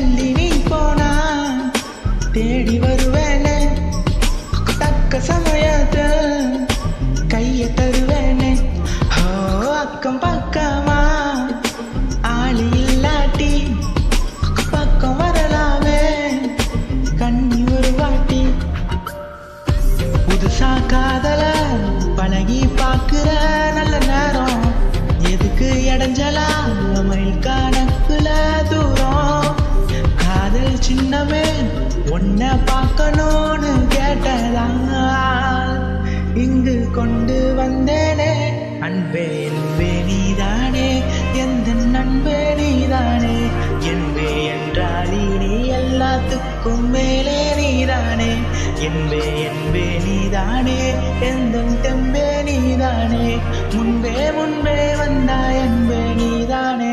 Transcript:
தள்ளி நீ போனா தேடி வருவேனே தக்க சமயத்தில் கையை தருவேனே அக்கம் பக்கமா ஆளி இல்லாட்டி பக்கம் வரலாமே கண்ணி ஒரு வாட்டி புதுசா காதல பழகி பாக்குற நல்ல நேரம் எதுக்கு இடைஞ்சலா மைல் கணக்குல தூரம் காதல் சின்னமே உன்னை பார்க்கணும்னு கேட்டதாங்க இங்கு கொண்டு வந்தேனே அன்பே என்பே நீதானே எந்த நண்பே நீதானே என்பே என்றால் நீ எல்லாத்துக்கும் மேலே நீதானே என்பே என்பே நீதானே எந்த தெம்பே நீதானே முன்பே முன்பே வந்தாய் என்பே நீதானே